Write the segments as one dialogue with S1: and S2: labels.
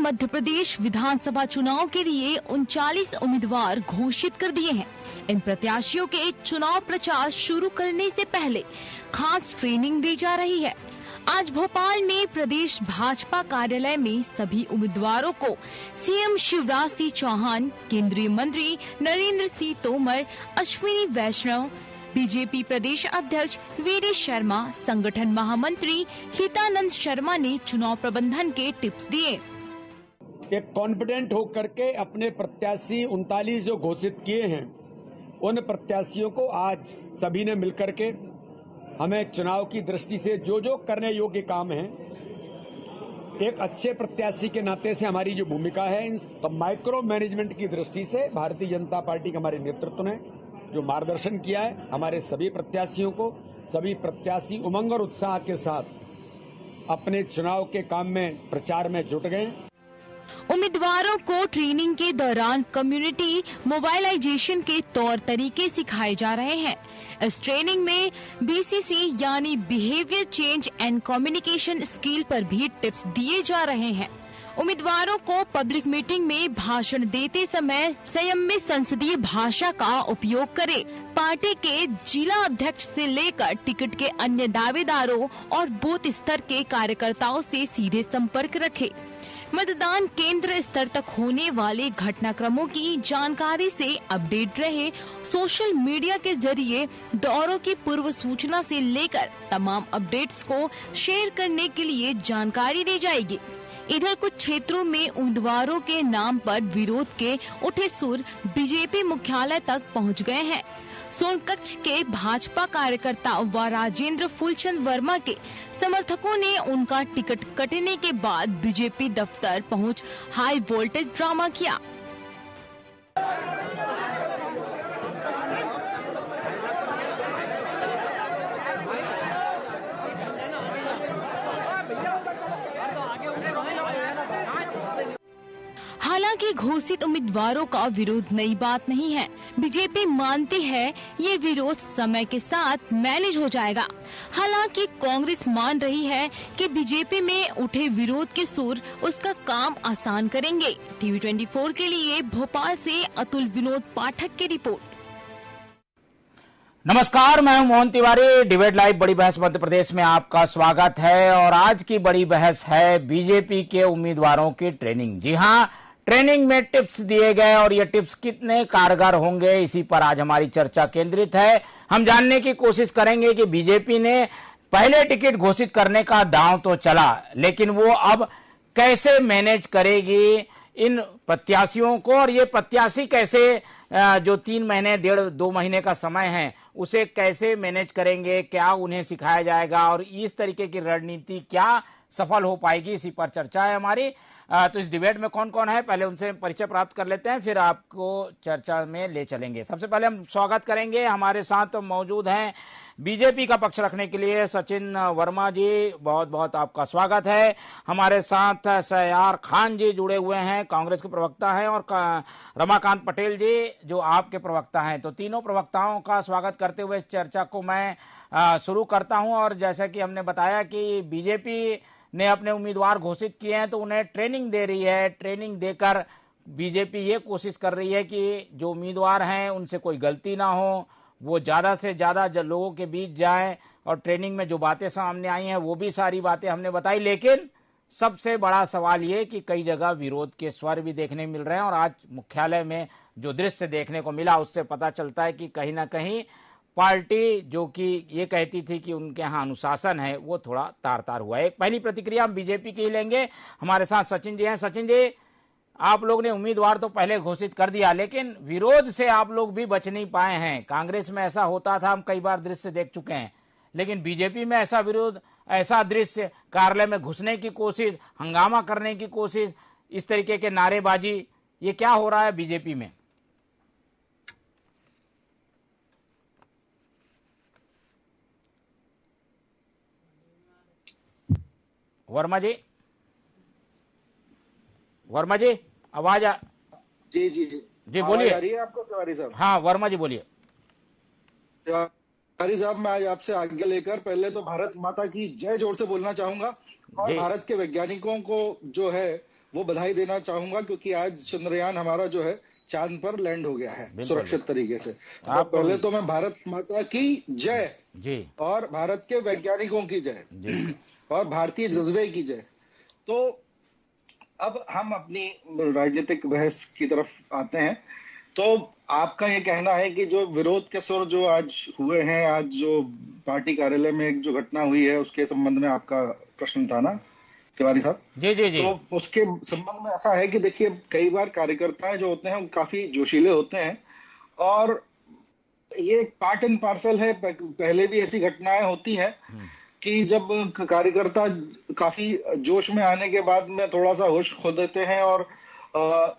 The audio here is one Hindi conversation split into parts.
S1: मध्य प्रदेश विधानसभा चुनाव के लिए 39 उम्मीदवार घोषित कर दिए हैं। इन प्रत्याशियों के चुनाव प्रचार शुरू करने से पहले खास ट्रेनिंग दी जा रही है। आज भोपाल में प्रदेश भाजपा कार्यालय में सभी उम्मीदवारों को सीएम शिवराज सिंह चौहान, केंद्रीय मंत्री नरेंद्र सिंह तोमर, अश्विनी वैष्णव, बीजेपी प्रदेश अध्यक्ष वीडी शर्मा, संगठन महामंत्री हितानंद शर्मा ने चुनाव प्रबंधन के टिप्स दिए।
S2: एक कॉन्फिडेंट होकर के अपने प्रत्याशी 39 जो घोषित किए हैं, उन प्रत्याशियों को आज सभी ने मिलकर के हमें चुनाव की दृष्टि से जो जो करने योग्य काम है, एक अच्छे प्रत्याशी के नाते से हमारी जो भूमिका है, इन माइक्रो मैनेजमेंट की दृष्टि से भारतीय जनता पार्टी के हमारे नेतृत्व ने जो मार्गदर्शन किया है, हमारे सभी प्रत्याशियों को, सभी प्रत्याशी उमंग और उत्साह के साथ अपने चुनाव के काम में प्रचार में जुट गए।
S1: उम्मीदवारों को ट्रेनिंग के दौरान कम्युनिटी मोबाइलाइजेशन के तौर तरीके सिखाए जा रहे हैं। इस ट्रेनिंग में बीसीसी यानी behaviour change and communication skill पर भी टिप्स दिए जा रहे हैं। उम्मीदवारों को पब्लिक मीटिंग में भाषण देते समय संयम में संसदीय भाषा का उपयोग करें। पार्टी के जिला अध्यक्ष से लेकर टिकट के अन्य दावेदारों और बूथ स्तर के कार्यकर्ताओं से सीधे संपर्क रखें। मतदान केंद्र स्तर तक होने वाले घटनाक्रमों की जानकारी से अपडेट रहे। सोशल मीडिया के जरिए दौरों की पूर्व सूचना से लेकर तमाम अपडेट्स को शेयर करने के लिए जानकारी दी जाएगी। इधर कुछ क्षेत्रों में उम्मीदवारों के नाम पर विरोध के उठे सुर बीजेपी मुख्यालय तक पहुंच गए हैं। सोनकच्छ के भाजपा कार्यकर्ता व राजेंद्र फूलचंद वर्मा के समर्थकों ने उनका टिकट कटने के बाद बीजेपी दफ्तर पहुंच हाई वोल्टेज ड्रामा किया। हालांकि घोषित उम्मीदवारों का विरोध नई बात नहीं है। बीजेपी मानती है ये विरोध समय के साथ मैनेज हो जाएगा। हालांकि कांग्रेस मान रही है कि बीजेपी में उठे विरोध के सुर उसका काम आसान करेंगे। टीवी 24 के लिए भोपाल से अतुल विनोद पाठक की रिपोर्ट।
S3: नमस्कार, मैं हूं मोहन तिवारी। डिबेट लाइव बड़ी बहस मध्य प्रदेश में आपका स्वागत है। और आज की बड़ी बहस है बीजेपी के उम्मीदवारों की ट्रेनिंग। जी हां, ट्रेनिंग में टिप्स दिए गए और ये टिप्स कितने कारगर होंगे, इसी पर आज हमारी चर्चा केंद्रित है। हम जानने की कोशिश करेंगे कि बीजेपी ने पहले टिकट घोषित करने का दांव तो चला, लेकिन वो अब कैसे मैनेज करेगी इन प्रत्याशियों को, और ये प्रत्याशी कैसे जो 3 महीने 1.5-2 महीने का समय है उसे कैसे मैनेज करेंगे, क्या उन्हें सिखाया जाएगा और इस तरीके की रणनीति क्या सफल हो पाएगी, इसी पर चर्चा है हमारी। तो इस डिबेट में कौन कौन है, पहले उनसे परिचय प्राप्त कर लेते हैं, फिर आपको चर्चा में ले चलेंगे। सबसे पहले हम स्वागत करेंगे, हमारे साथ मौजूद हैं बीजेपी का पक्ष रखने के लिए सचिन वर्मा जी, बहुत बहुत आपका स्वागत है। हमारे साथ सयार खान जी जुड़े हुए हैं, कांग्रेस के प्रवक्ता हैं, और रमाकांत पटेल जी जो आपके प्रवक्ता हैं। तो तीनों प्रवक्ताओं का स्वागत करते हुए इस चर्चा को मैं शुरू करता हूं। और जैसा कि हमने बताया कि बीजेपी ने अपने उम्मीदवार घोषित किए हैं तो उन्हें ट्रेनिंग दे रही है। ट्रेनिंग देकर बीजेपी ये कोशिश कर रही है कि जो उम्मीदवार हैं उनसे कोई गलती ना हो, वो ज़्यादा से ज़्यादा लोगों के बीच जाएं। और ट्रेनिंग में जो बातें सामने आई हैं वो भी सारी बातें हमने बताई, लेकिन सबसे बड़ा सवाल ये कि कई जगह विरोध के स्वर भी देखने मिल रहे हैं। और आज मुख्यालय में जो दृश्य देखने को मिला उससे पता चलता है कि कहीं ना कहीं पार्टी जो कि ये कहती थी कि उनके यहाँ अनुशासन है, वो थोड़ा तार तार हुआ है। एक पहली प्रतिक्रिया हम बीजेपी की ही लेंगे। हमारे साथ सचिन जी हैं। सचिन जी, आप लोग ने उम्मीदवार तो पहले घोषित कर दिया, लेकिन विरोध से आप लोग भी बच नहीं पाए हैं। कांग्रेस में ऐसा होता था, हम कई बार दृश्य देख चुके हैं, लेकिन बीजेपी में ऐसा विरोध, ऐसा दृश्य, कार्यालय में घुसने की कोशिश, हंगामा करने की कोशिश, इस तरीके के नारेबाजी, ये क्या हो रहा है बीजेपी में? वर्मा जी, वर्मा जी आवाज
S4: जी जी जी
S3: जी बोलिए।
S4: आ रही है आपको तिवारी साहब?
S3: हाँ वर्मा जी बोलिए।
S4: तिवारी साहब, मैं आज आपसे आज्ञा लेकर पहले तो भारत माता की जय जोर से बोलना चाहूंगा, और भारत के वैज्ञानिकों को जो है वो बधाई देना चाहूंगा, क्योंकि आज चंद्रयान हमारा जो है चांद पर लैंड हो गया है सुरक्षित तरीके से। तो पहले तो मैं भारत माता की जय
S3: जी
S4: और भारत के वैज्ञानिकों की जय और भारतीय जज्बे की जय। तो अब हम अपनी राजनीतिक बहस की तरफ आते हैं। तो आपका ये कहना है कि जो विरोध के सुर जो आज हुए हैं, आज जो पार्टी कार्यालय में एक जो घटना हुई है उसके संबंध में आपका प्रश्न था ना तिवारी साहब?
S3: जी जी जी।
S4: तो उसके संबंध में ऐसा है कि देखिए, कई बार कार्यकर्ता जो होते हैं वो काफी जोशीले होते हैं और ये पार्ट एंड पार्सल है। पहले भी ऐसी घटनाएं होती हैं कि जब कार्यकर्ता काफी जोश में आने के बाद में थोड़ा सा होश खो देते हैं और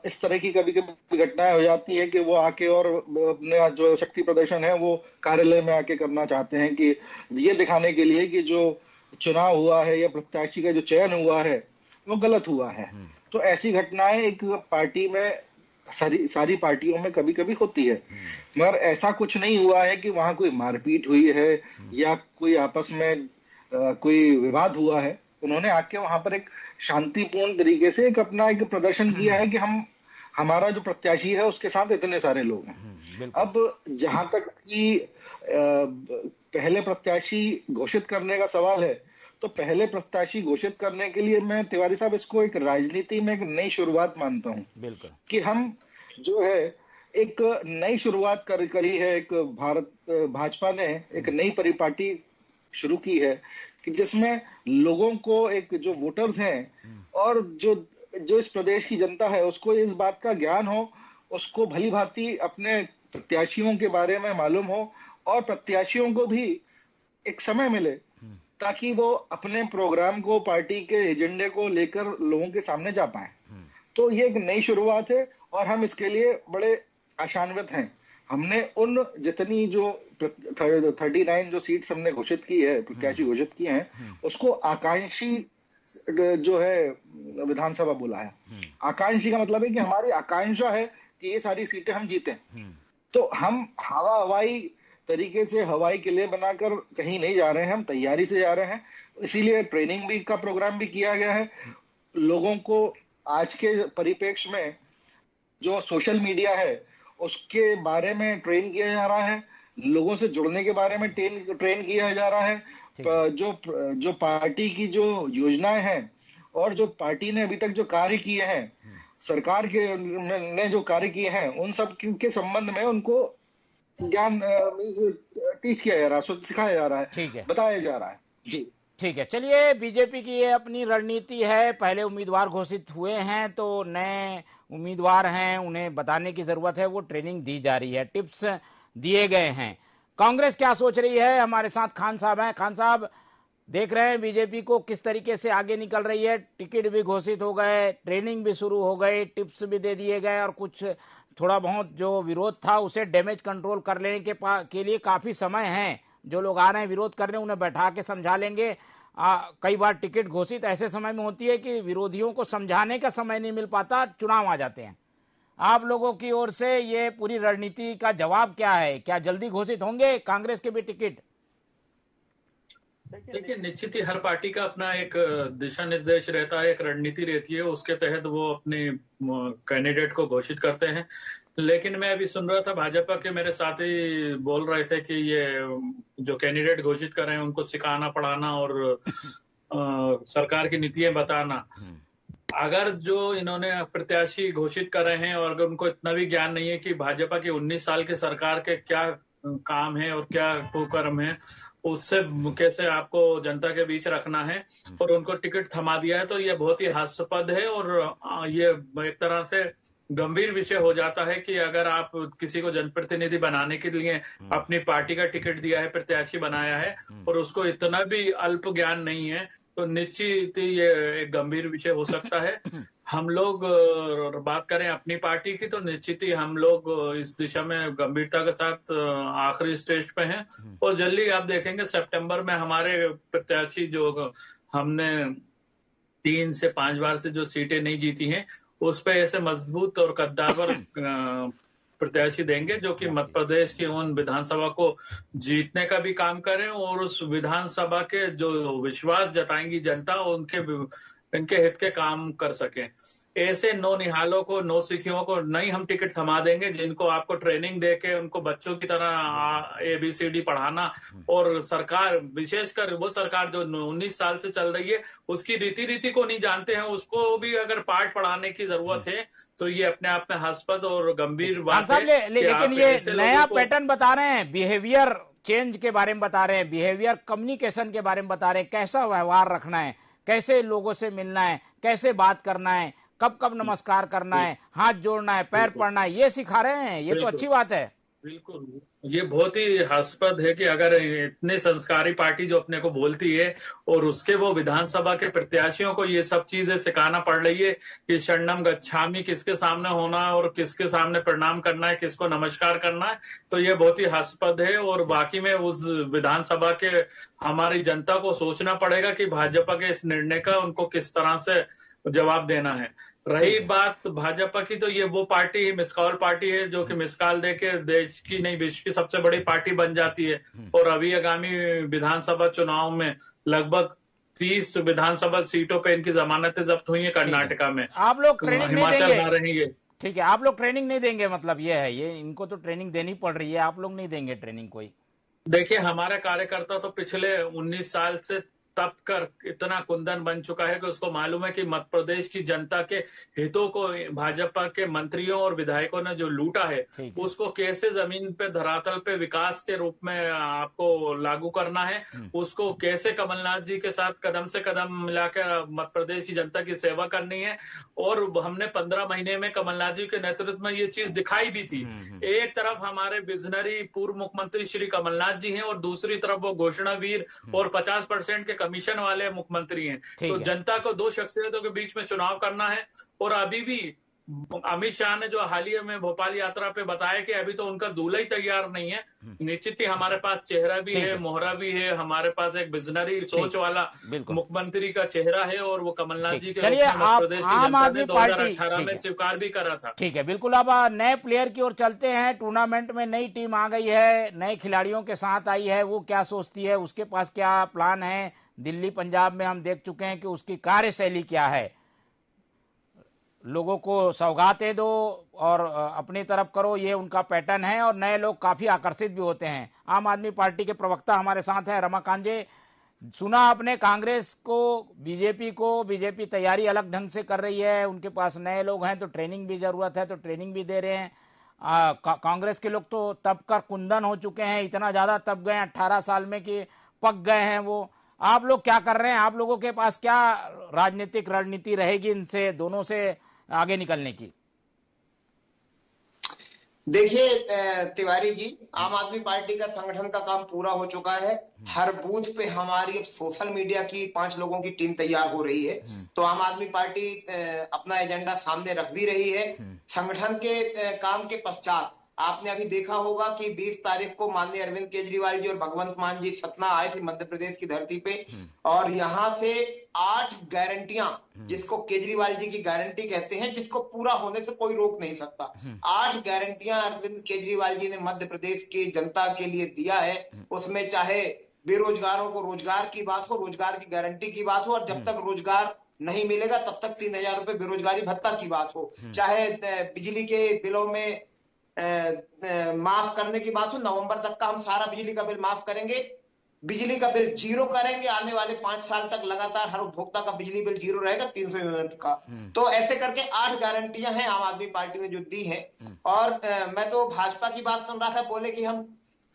S4: इस तरह की कभी कभी घटनाएं हो जाती है कि वो आके और अपने जो शक्ति प्रदर्शन है वो कार्यालय में आके करना चाहते हैं कि ये दिखाने के लिए कि जो चुनाव हुआ है या प्रत्याशी का जो चयन हुआ है वो गलत हुआ है। तो ऐसी घटनाएं एक पार्टी में सारी पार्टियों में कभी कभी होती है, मगर ऐसा कुछ नहीं हुआ है कि वहां कोई मारपीट हुई है या कोई आपस में कोई विवाद हुआ है। उन्होंने आके वहां पर एक शांतिपूर्ण तरीके से एक अपना एक प्रदर्शन किया है कि हमारा जो प्रत्याशी है उसके साथ इतने सारे लोग हैं। अब जहां तक कि पहले प्रत्याशी घोषित करने का सवाल है, तो पहले प्रत्याशी घोषित करने के लिए मैं तिवारी साहब इसको एक राजनीति में एक नई शुरुआत मानता हूं।
S3: बिल्कुल
S4: कि हम जो है एक नई शुरुआत करी है। एक भाजपा ने एक नई परिपाटी शुरू की है कि जिसमें लोगों को एक जो वोटर्स हैं और जो इस प्रदेश की जनता है उसको इस बात का ज्ञान हो, उसको भली भांति अपने प्रत्याशियों के बारे में मालूम हो और प्रत्याशियों को भी एक समय मिले ताकि वो अपने प्रोग्राम को, पार्टी के एजेंडे को लेकर लोगों के सामने जा पाए। तो ये एक नई शुरुआत है और हम इसके लिए बड़े आशान्वित हैं। हमने उन जितनी जो 39 जो सीट्स हमने घोषित की है, प्रत्याशी घोषित किए हैं, उसको आकांक्षी जो है विधानसभा बोला है। आकांक्षी का मतलब है कि हमारी आकांक्षा है कि ये सारी सीटें हम जीतें। तो हम हवाई तरीके से हवाई किले बनाकर कहीं नहीं जा रहे हैं, हम तैयारी से जा रहे हैं। इसीलिए ट्रेनिंग भी का प्रोग्राम भी किया गया है। लोगों को आज के परिप्रेक्ष्य में जो सोशल मीडिया है उसके बारे में ट्रेन किया जा रहा है, लोगों से जुड़ने के बारे में ट्रेन किया जा रहा है। जो पार्टी की जो योजनाएं हैं और जो पार्टी ने अभी तक जो कार्य किए हैं, सरकार के ने जो कार्य किए हैं, उन सब के संबंध में उनको ज्ञान टीच किया जा रहा है, सिखाया जा रहा है,
S3: ठीक है,
S4: बताया जा रहा है। जी
S3: ठीक है। चलिए, बीजेपी की ये अपनी रणनीति है। पहले उम्मीदवार घोषित हुए हैं तो नए उम्मीदवार हैं, उन्हें बताने की जरूरत है, वो ट्रेनिंग दी जा रही है, टिप्स दिए गए हैं। कांग्रेस क्या सोच रही है? हमारे साथ खान साहब हैं। खान साहब, देख रहे हैं बीजेपी को किस तरीके से आगे निकल रही है। टिकट भी घोषित हो गए, ट्रेनिंग भी शुरू हो गई, टिप्स भी दे दिए गए और कुछ थोड़ा बहुत जो विरोध था उसे डैमेज कंट्रोल कर लेने के लिए काफी समय है। जो लोग आ रहे हैं विरोध करने, उन्हें बैठा के समझा लेंगे। कई बार टिकट घोषित ऐसे समय में होती है कि विरोधियों को समझाने का समय नहीं मिल पाता, चुनाव आ जाते हैं। आप लोगों की ओर से ये पूरी रणनीति का जवाब क्या है? क्या जल्दी घोषित होंगे कांग्रेस के भी टिकट?
S5: देखिए, निश्चित ही हर पार्टी का अपना एक दिशा निर्देश रहता है, एक रणनीति रहती है, उसके तहत वो अपने कैंडिडेट को घोषित करते हैं। लेकिन मैं अभी सुन रहा था, भाजपा के मेरे साथी बोल रहे थे कि ये जो कैंडिडेट घोषित कर रहे हैं उनको सिखाना पढ़ाना और सरकार की नीतियां बताना। अगर जो इन्होंने प्रत्याशी घोषित कर रहे हैं और अगर उनको इतना भी ज्ञान नहीं है कि भाजपा की 19 साल की सरकार के क्या काम है और क्या कुकर्म है, उससे कैसे आपको जनता के बीच रखना है और उनको टिकट थमा दिया है, तो ये बहुत ही हास्यास्पद है और ये एक तरह से गंभीर विषय हो जाता है कि अगर आप किसी को जनप्रतिनिधि बनाने के लिए अपनी पार्टी का टिकट दिया है, प्रत्याशी बनाया है और उसको इतना भी अल्प ज्ञान नहीं है, तो निश्चित ये एक गंभीर विषय हो सकता है। हम लोग बात करें अपनी पार्टी की, तो निश्चित ही हम लोग इस दिशा में गंभीरता के साथ आखिरी स्टेज पे हैं और जल्दी आप देखेंगे सितंबर में हमारे प्रत्याशी जो हमने 3 से 5 बार से जो सीटें नहीं जीती हैं, उस पे ऐसे मजबूत और कद्दावर प्रत्याशी देंगे जो कि मध्य प्रदेश की उन विधानसभा को जीतने का भी काम करें और उस विधानसभा के जो विश्वास जताएंगी जनता, उनके इनके हित के काम कर सकें। ऐसे नौ निहालों को, नौ सिखियों को नहीं हम टिकट थमा देंगे, जिनको आपको ट्रेनिंग देके उनको बच्चों की तरह ABCD पढ़ाना, और सरकार, विशेषकर वो सरकार जो 19 साल से चल रही है, उसकी रीति को नहीं जानते हैं, उसको भी अगर पाठ पढ़ाने की जरूरत है तो ये अपने आप में हास्यास्पद और गंभीर बात है।
S3: लेकिन ये नया पैटर्न बता रहे हैं, बिहेवियर चेंज के बारे में बता रहे हैं, बिहेवियर कम्युनिकेशन के बारे में बता रहे हैं, कैसा व्यवहार रखना है, कैसे लोगों से मिलना है, कैसे बात करना है, कब कब नमस्कार करना है, हाथ जोड़ना है, पैर पड़ना है, ये सिखा रहे हैं। ये तो अच्छी बात है।
S5: बिल्कुल, ये बहुत ही हास्यास्पद है कि अगर इतनी संस्कारी पार्टी जो अपने को बोलती है और उसके वो विधानसभा के प्रत्याशियों को ये सब चीजें सिखाना पड़ रही है कि शरणम गच्छामि किसके सामने होना है और किसके सामने प्रणाम करना है, किसको नमस्कार करना है, तो ये बहुत ही हास्यास्पद है। और बाकी में उस विधानसभा के हमारी जनता को सोचना पड़ेगा कि भाजपा के इस निर्णय का उनको किस तरह से जवाब देना है। रही बात भाजपा की, तो ये वो पार्टी मिसकॉल पार्टी है जो कि मिसकॉल देके देश की नहीं विश्व की सबसे बड़ी पार्टी बन जाती है। और अभी आगामी विधानसभा चुनाव में लगभग 30 विधानसभा सीटों पे इनकी जमानतें जब्त हुई है कर्नाटका में।
S3: आप लोग ट्रेनिंग
S5: हिमाचल आ रही है।
S3: ठीक है, आप लोग ट्रेनिंग नहीं देंगे, मतलब ये है, ये इनको तो ट्रेनिंग देनी पड़ रही है, आप लोग नहीं देंगे ट्रेनिंग कोई?
S5: देखिए, हमारे कार्यकर्ता तो पिछले 19 साल से तप कर इतना कुंदन बन चुका है कि उसको मालूम है कि मध्य प्रदेश की जनता के हितों को भाजपा के मंत्रियों और विधायकों ने जो लूटा है, उसको कैसे जमीन पे धरातल पे विकास के रूप में आपको लागू करना है, उसको कैसे कमलनाथ जी के साथ कदम से कदम मिलाकर मध्य प्रदेश की जनता की सेवा करनी है। और हमने 15 महीने में कमलनाथ जी के नेतृत्व में ये चीज दिखाई भी थी। एक तरफ हमारे विजनरी पूर्व मुख्यमंत्री श्री कमलनाथ जी हैं और दूसरी तरफ वो घोषणावीर और 50% के कमीशन वाले मुख्यमंत्री हैं। तो जनता को दो शख्सियतों के बीच में चुनाव करना है। और अभी भी अमित शाह ने जो हालिया में भोपाल यात्रा पे बताया कि अभी तो उनका दूल्हा ही तैयार नहीं है। निश्चित ही हमारे पास चेहरा भी है, मोहरा भी है, हमारे पास एक विजनरी सोच वाला मुख्यमंत्री का चेहरा है और वो कमलनाथ जी के रूप में मध्य प्रदेश की जनता ने 2018 में स्वीकार भी करा था।
S3: ठीक है, बिल्कुल। अब नए प्लेयर की ओर चलते हैं। टूर्नामेंट में नई टीम आ गई है, नए खिलाड़ियों के साथ आई है, वो क्या सोचती है, उसके पास क्या प्लान है? दिल्ली पंजाब में हम देख चुके हैं कि उसकी कार्यशैली क्या है। लोगों को सौगातें दो और अपनी तरफ करो, ये उनका पैटर्न है और नए लोग काफी आकर्षित भी होते हैं। आम आदमी पार्टी के प्रवक्ता हमारे साथ हैं, रमाकांत जी। सुना आपने कांग्रेस को, बीजेपी तैयारी अलग ढंग से कर रही है, उनके पास नए लोग हैं तो ट्रेनिंग भी जरूरत है, तो ट्रेनिंग भी दे रहे हैं। कांग्रेस के लोग तो तप कर कुंदन हो चुके हैं, इतना ज्यादा तप गए 18 साल में कि पक गए हैं वो। आप लोग क्या कर रहे हैं? आप लोगों के पास क्या राजनीतिक रणनीति रहेगी इनसे दोनों से आगे निकलने की?
S6: देखिए तिवारी जी, आम आदमी पार्टी का संगठन का काम पूरा हो चुका है। हर बूथ पे हमारी अब सोशल मीडिया की 5 लोगों की टीम तैयार हो रही है। तो आम आदमी पार्टी अपना एजेंडा सामने रख भी रही है। संगठन के काम के पश्चात आपने अभी देखा होगा कि 20 तारीख को माननीय अरविंद केजरीवाल जी और भगवंत मान जी सतना आए थे मध्य प्रदेश की धरती पे, और यहां से 8 गारंटियां, जिसको केजरीवाल जी की गारंटी कहते हैं, जिसको पूरा होने से कोई रोक नहीं सकता, 8 गारंटियां अरविंद केजरीवाल जी ने मध्य प्रदेश की जनता के लिए दिया है। उसमें चाहे बेरोजगारों को रोजगार की बात हो, रोजगार की गारंटी की बात हो, और जब तक रोजगार नहीं मिलेगा तब तक 3000 रुपए बेरोजगारी भत्ता की बात हो, चाहे बिजली के बिलों में माफ करने की बात हो, नवंबर तक का हम सारा बिजली का बिल माफ करेंगे, बिजली का बिल 0 करेंगे, आने वाले 5 साल तक लगातार हर उपभोक्ता का बिजली बिल 0 रहेगा 300 यूनिट का। तो ऐसे करके 8 गारंटियां हैं आम आदमी पार्टी ने जो दी है। और मैं तो भाजपा की बात सुन रहा था, बोले कि हम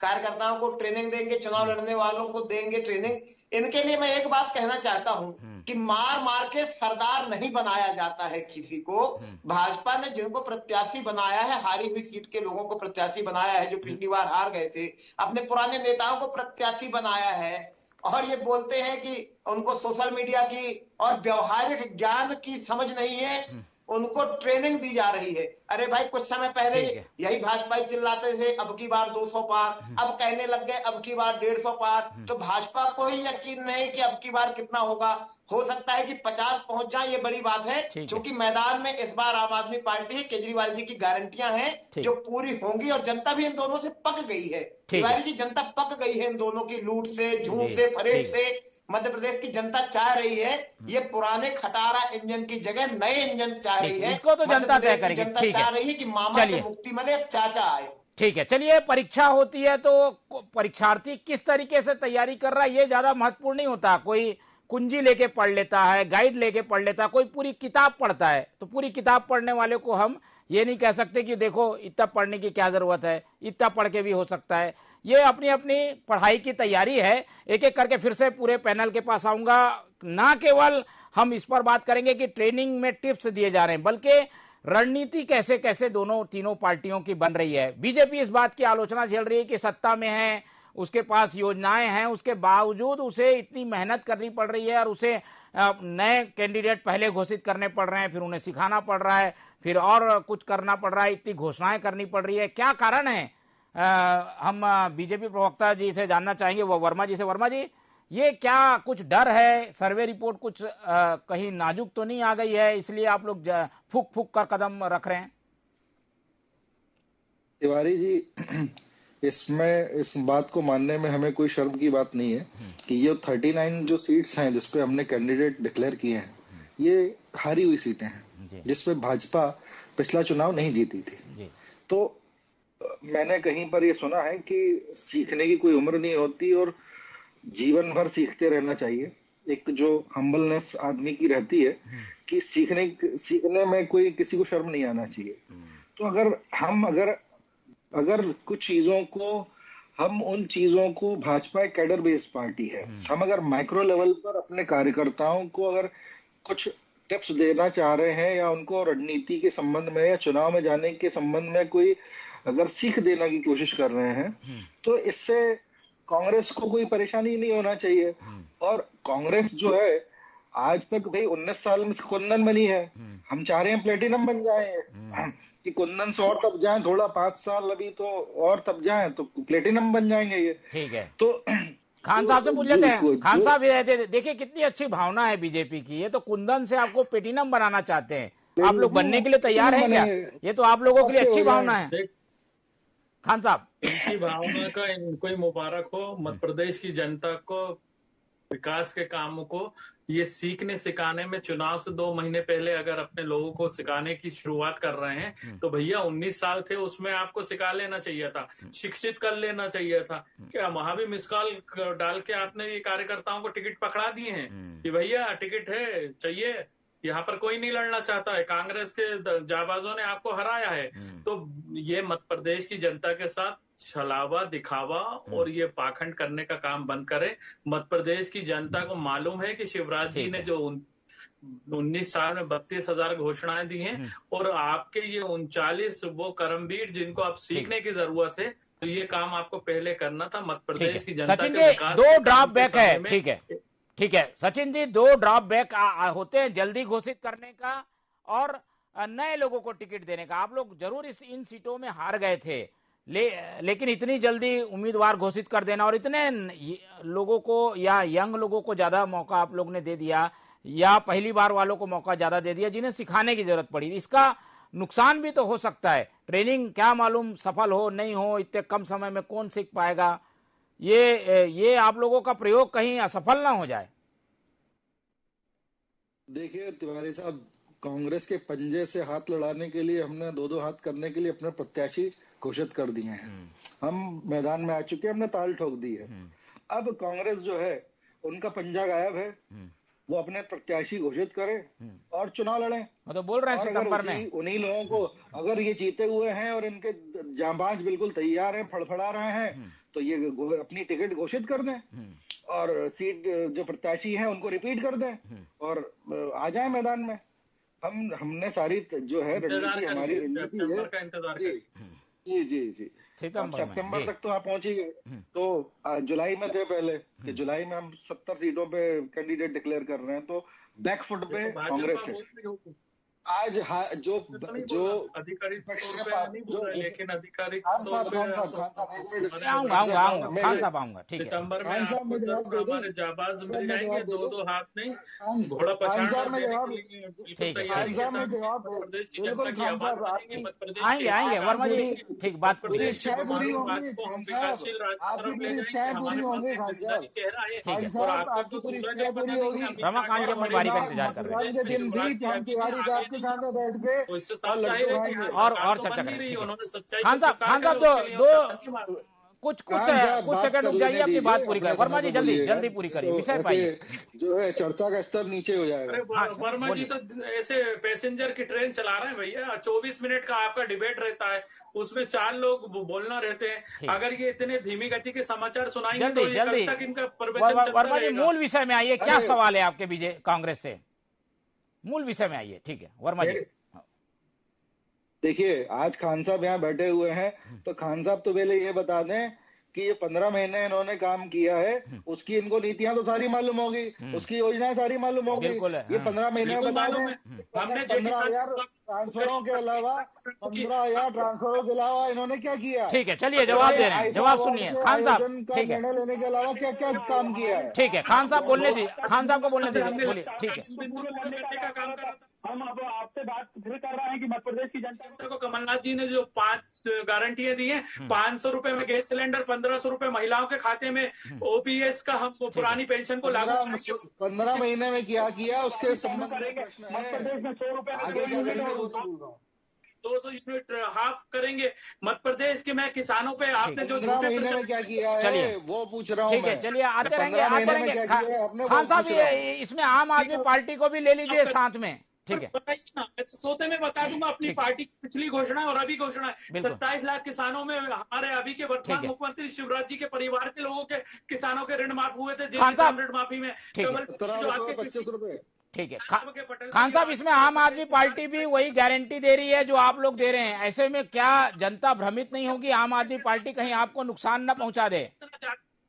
S6: कार्यकर्ताओं को ट्रेनिंग देंगे, चुनाव लड़ने वालों को देंगे ट्रेनिंग। इनके लिए मैं एक बात कहना चाहता हूं कि मार मार के सरदार नहीं बनाया जाता है किसी को। भाजपा ने जिनको प्रत्याशी बनाया है, हारी हुई सीट के लोगों को प्रत्याशी बनाया है, जो पिछली बार हार गए थे, अपने पुराने नेताओं को प्रत्याशी बनाया है। और ये बोलते हैं कि उनको सोशल मीडिया की और व्यवहारिक ज्ञान की समझ नहीं है, उनको ट्रेनिंग दी जा रही है। अरे भाई, कुछ समय पहले यही भाजपा चिल्लाते थे अब की बार 200 पार, अब कहने लग गए अब की बार 150 पार। तो भाजपा को ही यकीन नहीं कि अब की बार कितना होगा। हो सकता है कि 50 पहुंच जाए, ये बड़ी बात है, क्योंकि मैदान में इस बार आम आदमी पार्टी है, केजरीवाल जी की गारंटियां हैं जो पूरी होंगी, और जनता भी इन दोनों से पक गई है। तिवारी जी, जनता पक गई है इन दोनों की लूट से, झूठ से, फरेब से। मध्य प्रदेश की जनता चाह रही है। ये पुराने खटारा इंजन की जगह नए इंजन चाह रही है।
S3: इसको तो जनता तय करेगी।
S6: जनता चाह रही है कि मामा से मुक्ति मिले, अब चाचा आए।
S3: ठीक है, चलिए, परीक्षा होती है तो परीक्षार्थी किस तरीके से तैयारी कर रहा है ये ज्यादा महत्वपूर्ण नहीं होता। कोई कुंजी लेके पढ़ लेता है, गाइड लेके पढ़ लेता है, कोई पूरी किताब पढ़ता है। तो पूरी किताब पढ़ने वाले को हम ये नहीं कह सकते कि देखो इतना पढ़ने की क्या जरूरत है, इतना पढ़ के भी हो सकता है। ये अपनी अपनी पढ़ाई की तैयारी है। एक एक करके फिर से पूरे पैनल के पास आऊंगा। ना केवल हम इस पर बात करेंगे कि ट्रेनिंग में टिप्स दिए जा रहे हैं, बल्कि रणनीति कैसे कैसे दोनों तीनों पार्टियों की बन रही है। बीजेपी इस बात की आलोचना झेल रही है कि सत्ता में है, उसके पास योजनाएं हैं, उसके बावजूद उसे इतनी मेहनत करनी पड़ रही है और उसे नए कैंडिडेट पहले घोषित करने पड़ रहे हैं, फिर उन्हें सिखाना पड़ रहा है, फिर और कुछ करना पड़ रहा है, इतनी घोषणाएं करनी पड़ रही है। क्या कारण है? हम बीजेपी प्रवक्ता जी से जानना चाहेंगे, वो वर्मा जी से। वर्मा जी, ये क्या कुछ डर है? सर्वे रिपोर्ट कुछ कहीं नाजुक तो नहीं आ गई है, इसलिए आप लोग फूक फूक कर कदम रख रहे हैं?
S4: तिवारी जी, इसमें इस बात को मानने में हमें कोई शर्म की बात नहीं है कि ये 39 जो सीट्स हैं जिसपे हमने कैंडिडेट डिक्लेयर किए हैं, ये हारी हुई सीटें हैं जिसपे भाजपा पिछला चुनाव नहीं जीती थी। तो मैंने कहीं पर ये सुना है कि सीखने की कोई उम्र नहीं होती और जीवन भर सीखते रहना चाहिए। एक जो हम्बलनेस आदमी की रहती है कि सीखने में कोई किसी को शर्म नहीं आना चाहिए। तो अगर कुछ चीजों को हम उन चीजों को, भाजपा एक कैडर बेस्ड पार्टी है, हम अगर माइक्रो लेवल पर अपने कार्यकर्ताओं को अगर कुछ टिप्स देना चाह रहे हैं या उनको रणनीति के संबंध में या चुनाव में जाने के संबंध में कोई अगर सीख देने की कोशिश कर रहे हैं, तो इससे कांग्रेस को कोई परेशानी नहीं होना चाहिए। और कांग्रेस जो है आज तक भाई 19 साल में कुंदन बनी है, हम चाह रहे हैं प्लेटिनम बन जाए कि कुंदन से और तब जाए, थोड़ा 5 साल अभी तो और तब जाए तो प्लेटिनम बन जाएंगे ये।
S3: ठीक है,
S4: तो
S3: खान साहब से पूछ लेते हैं। खान साहब, ये देखिए कितनी अच्छी भावना है बीजेपी की। ये तो कुंदन से आपको प्लेटिनम बनाना चाहते हैं, आप लोग बनने के लिए तैयार हैं क्या? ये तो आप लोगों के लिए अच्छी भावना है। खान साहब,
S5: इनकी भावना का इनको ही मुबारक हो। मध्य प्रदेश की जनता को विकास के कामों को ये सीखने सिखाने में चुनाव से 2 महीने पहले अगर अपने लोगों को सिखाने की शुरुआत कर रहे हैं तो भैया 19 साल थे उसमें आपको सिखा लेना चाहिए था, शिक्षित कर लेना चाहिए था। क्या वहां भी मिस कॉल डाल के आपने ये कार्यकर्ताओं को टिकट पकड़ा दिए हैं कि भैया टिकट है, चाहिए? यहाँ पर कोई नहीं लड़ना चाहता है, कांग्रेस के जाबाजों ने आपको हराया है। तो ये मध्य प्रदेश की जनता के साथ छलावा दिखावा और ये पाखंड करने का काम बंद करें। मध्य प्रदेश की जनता को मालूम है कि शिवराज जी ने जो 19 साल में 32,000 घोषणाएं दी हैं और आपके ये 39 वो कर्मवीर जिनको आप सीखने की जरूरत है, तो ये काम आपको पहले करना था। मध्य प्रदेश की जनता के विकास
S3: 2 ड्रॉप बैक है। ठीक है सचिन जी, 2 ड्रॉप बैक होते हैं, जल्दी घोषित करने का और नए लोगों को टिकट देने का। आप लोग जरूर इन सीटों में हार गए थे, लेकिन इतनी जल्दी उम्मीदवार घोषित कर देना और इतने लोगों को या यंग लोगों को ज्यादा मौका आप लोग ने दे दिया या पहली बार वालों को मौका ज्यादा दे दिया जिन्हें सिखाने की जरूरत पड़ी। इसका नुकसान भी तो हो सकता है। ट्रेनिंग क्या मालूम सफल हो नहीं हो, इतने कम समय में कौन सीख पाएगा। ये आप लोगों का प्रयोग कहीं असफल ना हो जाए।
S4: देखिए तिवारी साहब, कांग्रेस के पंजे से हाथ लड़ाने के लिए हमने 2-2 हाथ करने के लिए अपने प्रत्याशी घोषित कर दिए हैं। हम मैदान में आ चुके हैं, हमने ताल ठोक दी है। अब कांग्रेस जो है उनका पंजा गायब है, वो अपने प्रत्याशी घोषित करे और चुनाव लड़े।
S3: तो बोल रहे हैं सितंबर में
S4: उन्हीं लोगों को अगर ये जीते हुए हैं और इनके जांबाज बिल्कुल तैयार हैं, फड़फड़ा रहे हैं, तो ये अपनी टिकट घोषित कर दें और सीट जो प्रत्याशी हैं उनको रिपीट कर दें और आ जाए मैदान में। हमने सारी जो है रणनीति हमारी रणनीति है। जी सितंबर तक तो आप पहुंच ही गए। तो जुलाई में थे पहले कि जुलाई में हम 70 सीटों पे कैंडिडेट डिक्लेयर कर रहे हैं, तो बैकफुट पे कांग्रेस है। आज जो
S5: आधिकारिक
S4: विपक्ष
S5: तौर
S4: के
S5: पे
S4: पास
S5: नहीं
S4: जो
S5: बोल रहा, लेकिन आधिकारिक
S4: खान
S5: तौर
S4: साहब
S5: पे
S4: खान साहब खान साहब एक मिनट
S3: आऊंगा आऊंगा आऊंगा खान साहब आऊंगा, ठीक है।
S5: सितंबर में
S4: खान साहब
S5: आपको
S4: मैं जवाब दे दूं,
S5: हमारे जाबाज
S4: खान
S5: मिल
S4: साहब मैं
S5: जाएंगे,
S4: जवाब दे
S5: दो
S4: दूं,
S5: दो हाथ नहीं
S4: खान
S5: घोड़ा
S4: खान
S5: पछाड़
S4: साहब मैं
S5: देने
S4: जवाब
S5: के लिए बिल्कुल
S3: ठीक है,
S5: तैयार
S4: खान
S5: है।
S4: साहब मैं
S5: किसान
S4: जवाब
S5: मध्य प्रदेश की
S4: बिल्कुल
S5: जनता की
S4: खान
S5: आवाज
S4: साहब
S5: बनेगी,
S4: आपकी
S5: मध्य प्रदेश
S3: आएंगे
S5: के
S3: आएंगे वर्मा जी,
S5: बनेगी।
S3: ठीक बात
S5: मध्य
S3: पूरी
S5: प्रदेश के
S4: इच्छाएं पूरी
S5: भगवान
S4: होंगी
S5: राज को हम
S4: खान साहब,
S5: विकासशील राज की
S4: आपकी
S5: तरफ ले
S4: पूरी
S5: जाएंगे।
S4: इच्छाएं पूरी
S5: हमारे पास
S4: होंगी
S5: एक
S4: खान
S5: जिंदा
S4: साहब,
S5: चेहरा है,
S3: ठीक है।
S4: खान
S5: और
S4: साहब
S5: आपका
S4: आपकी
S5: तो
S4: पूरी
S5: दूसरा
S4: इच्छाएं
S5: जब
S4: पूरी
S5: पता नहीं,
S4: होगी।
S5: अमित शाह
S3: रमाकांत जी
S5: और
S3: अपनी
S5: बड़े
S3: बारी का
S5: नेता
S3: इंतजार
S5: मध्य
S3: कर रहे हैं।
S4: मतदान के
S5: प्रदेश के
S4: दिन
S5: युवराज
S4: भी
S5: के
S4: हम
S5: अभी
S4: तिवारी
S5: आगे
S4: साहब के
S5: नहीं
S4: साथ बैठ के
S5: तो इससे
S4: और
S5: साफ
S4: लड्डू
S5: जाहिर है कि
S4: खाएंगे।
S5: यहाँ सरकार
S3: और
S5: तो
S3: चर्चा
S5: बन नहीं
S3: करें,
S5: रही,
S3: ठीक है।
S5: उन्होंने सच्चाई
S3: खान
S5: को
S3: साहब
S5: स्वीकार करा,
S3: दो
S5: उसके लिए
S3: दो
S5: हम धन्यवाद।
S3: कुछ
S4: खान साहब
S3: कुछ
S4: बात
S3: सेकंड
S4: कर
S3: रुक जाइए,
S4: लेने
S3: अपनी
S4: दीजिए,
S3: बात पूरी
S4: अपने
S3: करें। वर्मा
S4: समय
S3: जी
S4: पे
S3: जल्दी
S4: बोलिएगा,
S3: जल्दी पूरी करिए,
S4: तो
S3: विषय
S4: ऐसे
S3: पाइए।
S4: जो है चर्चा का स्तर नीचे हो जाएगा।
S5: अरे
S3: हाँ,
S5: वर्मा जी
S3: बोलिए।
S5: तो ऐसे पैसेंजर की ट्रेन चला रहे हैं भैया, 24 मिनट का आपका डिबेट रहता है, उसमें 4 लोग बोलना रहते हैं।
S3: ठीक।
S5: अगर ये इतने धीमी गति के समाचार सुनाएंगे
S3: जल्दी
S5: तो ये कल
S3: जल्दी
S5: तक इनका प्रवचन चलता
S3: वर्मा जी
S5: रहेगा।
S3: मूल विषय में आइए, क्या
S4: अरे
S3: सवाल है आपके बीजे कांग्रेस से, मूल विषय में आइए, ठीक है वर्मा जी।
S4: देखिए आज खान साहब यहाँ बैठे हुए हैं, तो खान साहब तो पहले ये बता दें कि ये 15 महीने इन्होंने काम किया है, उसकी इनको नीतियां तो सारी मालूम होगी, उसकी योजनाएं सारी मालूम होगी।
S3: बिल्कुल है,
S4: ये 15 महीने में
S5: बिल्कुल
S4: बता
S5: मालूम
S4: दें
S5: है। हमने
S4: 15,000 ट्रांसफरों के अलावा 15,000 ट्रांसफरों के अलावा इन्होंने क्या किया?
S3: ठीक है, चलिए जवाब दे रहे हैं, जवाब सुनिए खान साहब।
S4: आयोजन का
S3: ठीक है
S4: निर्णय लेने के अलावा क्या क्या काम किया है?
S3: ठीक है, खान साहब बोलने दीजिए, खान साहब को बोलने दीजिए, बोलिए। ठीक है,
S5: बिंदु पूरा करने का काम कर रहा था।
S7: हम अब आपसे बात फिर कर रहे हैं कि मध्य प्रदेश की जनता
S5: को कमलनाथ जी ने जो 5 गारंटियां दी हैं, 500 रुपए में गैस सिलेंडर, 1500 रुपए महिलाओं के खाते में, ओपीएस का हम पुरानी पेंशन को लागू
S4: 15 महीने में क्या किया उसके संबंध में
S7: करेंगे।
S4: प्रश्न
S7: मध्य
S4: है,
S7: प्रदेश में 100 रुपए में
S4: आगे क्या करेंगे वो तो बोल रहा हूँ।
S5: 200 यूनिट हाफ करेंगे मध्य प्रदेश के। मैं किसानों पे आपने जो
S4: 15
S5: झूठे
S4: महीने में क्या किया है
S3: चलिए।
S4: वो पूछ रहा हूँ
S3: ठीक है,
S4: मैं।
S3: चलिए आते रहेंगे
S4: 15
S3: आते
S4: महीने में
S3: रहेंगे।
S4: क्या किया है आपने,
S3: खान
S4: वो
S3: साहब
S4: पूछ रहा हूँ।
S3: इसमें आम आदमी पार्टी को भी ले लीजिए साथ में, ठीक है।
S5: बताइए ना, मैं तो सोते में बता दूंगा अपनी पार्टी की पिछली घोषणा और अभी घोषणा है।
S3: बिल्कुल।
S5: 27 लाख किसानों में हमारे अभी के वर्तमान
S3: ठीक है।
S5: मुख्यमंत्री शिवराज जी के परिवार के लोगों के किसानों के ऋण माफ हुए थे,
S3: खान साहब,
S5: ऋण माफी में
S3: ठीक है।
S5: केवल
S4: 17
S5: जो
S4: रुपए
S5: आपके
S4: 25 रुपए।
S3: ठीक है,
S5: के पटेल
S3: खान साहब इसमें आम आदमी पार्टी भी वही गारंटी दे रही है जो आप लोग दे रहे हैं, ऐसे में क्या जनता भ्रमित नहीं होगी? आम आदमी पार्टी कहीं आपको नुकसान न पहुंचा दे।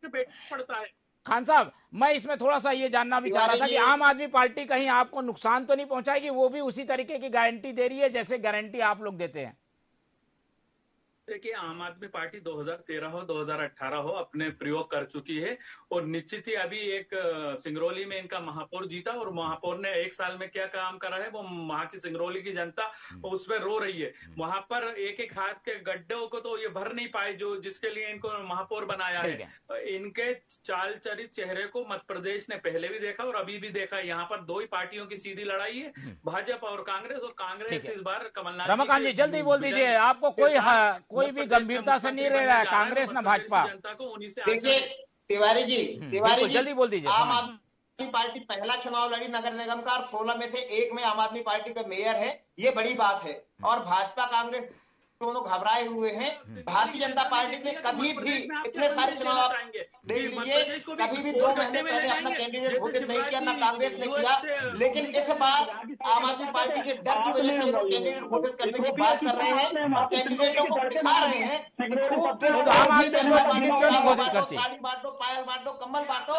S5: पड़ता है।
S3: खान साहब, मैं इसमें थोड़ा सा ये जानना भी चाह रहा था कि आम आदमी पार्टी कहीं आपको नुकसान तो नहीं पहुंचाएगी? वो भी उसी तरीके की गारंटी दे रही है जैसे गारंटी आप लोग देते हैं।
S5: देखिए, आम आदमी पार्टी 2013 हो 2018 हो अपने प्रयोग कर चुकी है और निश्चित ही अभी एक सिंगरौली में इनका महापौर जीता और महापौर ने 1 साल में क्या काम करा है वो वहां की सिंगरौली की जनता उसमें रो रही है। वहां पर एक एक हाथ के गड्ढों को तो ये भर नहीं पाए जो जिसके लिए इनको महापौर बनाया है। इनके चाल चरित चेहरे को मध्य प्रदेश ने पहले भी देखा और अभी भी देखा। यहाँ पर 2 ही पार्टियों की सीधी लड़ाई है, भाजपा और कांग्रेस इस बार कमलनाथ
S3: रमाकांत जी जल्दी बोल दीजिए, आपको कोई भी गंभीरता से नहीं रह रहा है कांग्रेस न भाजपा।
S5: जनता को उन्हीं से
S6: देखिए तिवारी जी
S3: जल्दी बोल दीजिए।
S6: आम आदमी पार्टी पहला चुनाव लड़ी नगर निगम का और 16 में से 1 में आम आदमी पार्टी का मेयर है, ये बड़ी बात है। और भाजपा कांग्रेस दोनों घबराए हुए हैं। भारतीय जनता पार्टी ने कभी भी इतने सारे चुनाव आप देख लीजिए, कभी भी 2 महीने पहले अपना कैंडिडेट घोषित नहीं किया, ना कांग्रेस ने किया। लेकिन इस बार आम आदमी पार्टी के डर की वजह से ये लोग कैंडिडेट घोषित करने की बात कर रहे हैं और कैंडिडेटों को दिखा रहे हैं। साड़ी बांटो, पायल बांटो, कम्बल बांटो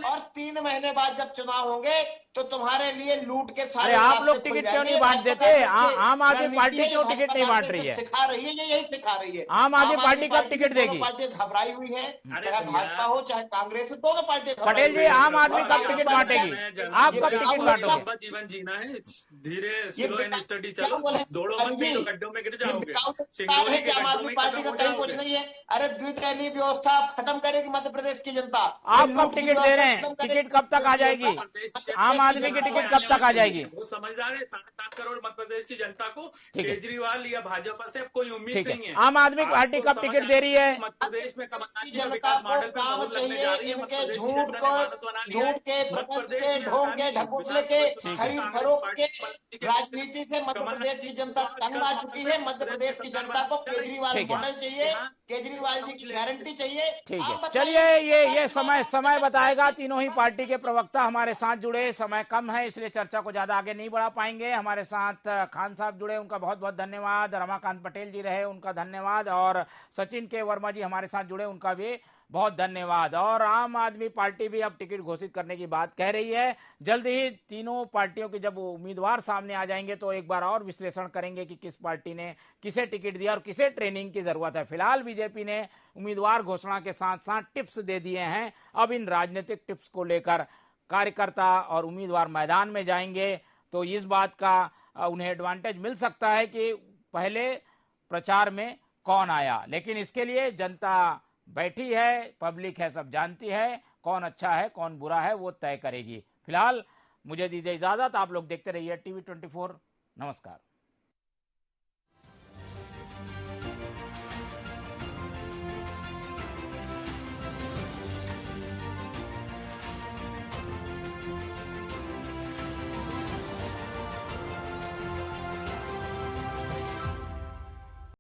S6: और 3 महीने बाद जब चुनाव होंगे तो तुम्हारे लिए लूट के सारे
S3: आप लोग टिकट क्यों नहीं बांट देते? आम आदमी पार्टी क्यों टिकट नहीं बांट रही है?
S6: सिखा रही है, यही सिखा रही है।
S3: आम आदमी पार्टी कब टिकट देगी?
S6: पार्टी घबराई हुई है, चाहे भाजपा हो चाहे कांग्रेस हो, दोनों पार्टी।
S3: पटेल जी, आम आदमी कब टिकट बांटेगी? आप कब टिकट बांटोगे?
S5: जीवन जीना है, धीरे स्लो एंड स्टडी चलो, दौड़ो मत नहीं तो गड्ढों में गिर जाओगे।
S6: आम आदमी पार्टी का कहीं कुछ नहीं है। अरे द्विदलीय व्यवस्था खत्म करेगी मध्य प्रदेश की जनता।
S3: आप कब टिकट दे रहे हैं? टिकट कब तक आ जाएगी? आम आदमी की टिकट कब तक आ जाएगी?
S5: वो समझदार है, 7.5 करोड़ मध्य प्रदेश की जनता को केजरीवाल या भाजपा से अब कोई उम्मीद नहीं है।
S3: आम आदमी पार्टी कब टिकट दे रही है?
S5: मध्य प्रदेश में कमलनाथ जी का
S6: जनता
S5: विकास
S6: को
S5: मॉडल पे
S6: काम
S5: मोहर लगने जा रही
S6: चाहिए,
S5: है।
S6: इनके
S5: मध्य
S6: झूठ
S5: प्रदेश की जनता ने मानस बना लिया है।
S6: के प्रपंच के ढोंग के ढकोसले के खरीद फरोख्त के राजनीति से मध्य प्रदेश की जनता तंग आ चुकी है। मध्य प्रदेश की जनता को केजरीवाल मॉडल चाहिए, केजरीवाल जी की गारंटी चाहिए।
S3: ठीक है, चलिए ये समय बताएगा। तीनों ही पार्टी के प्रवक्ता हमारे साथ जुड़े, समय कम है इसलिए चर्चा को ज्यादा आगे नहीं बढ़ा पाएंगे। हमारे साथ खान साहब जुड़े, उनका बहुत बहुत धन्यवाद। रमाकांत पटेल जी रहे, उनका धन्यवाद। और सचिन के वर्मा जी हमारे साथ जुड़े, उनका भी बहुत धन्यवाद। और आम आदमी पार्टी भी अब टिकट घोषित करने की बात कह रही है। जल्द ही तीनों पार्टियों के जब उम्मीदवार सामने आ जाएंगे तो एक बार और विश्लेषण करेंगे कि किस पार्टी ने किसे टिकट दिया और किसे ट्रेनिंग की जरूरत है। फिलहाल बीजेपी ने उम्मीदवार घोषणा के साथ साथ टिप्स दे दिए हैं। अब इन राजनीतिक टिप्स को लेकर कार्यकर्ता और उम्मीदवार मैदान में जाएंगे तो इस बात का उन्हें एडवांटेज मिल सकता है कि पहले प्रचार में कौन आया, लेकिन इसके लिए जनता बैठी है, पब्लिक है, सब जानती है कौन अच्छा है कौन बुरा है, वो तय करेगी। फिलहाल मुझे दीजिए इजाजत, आप लोग देखते रहिए टीवी 24। नमस्कार।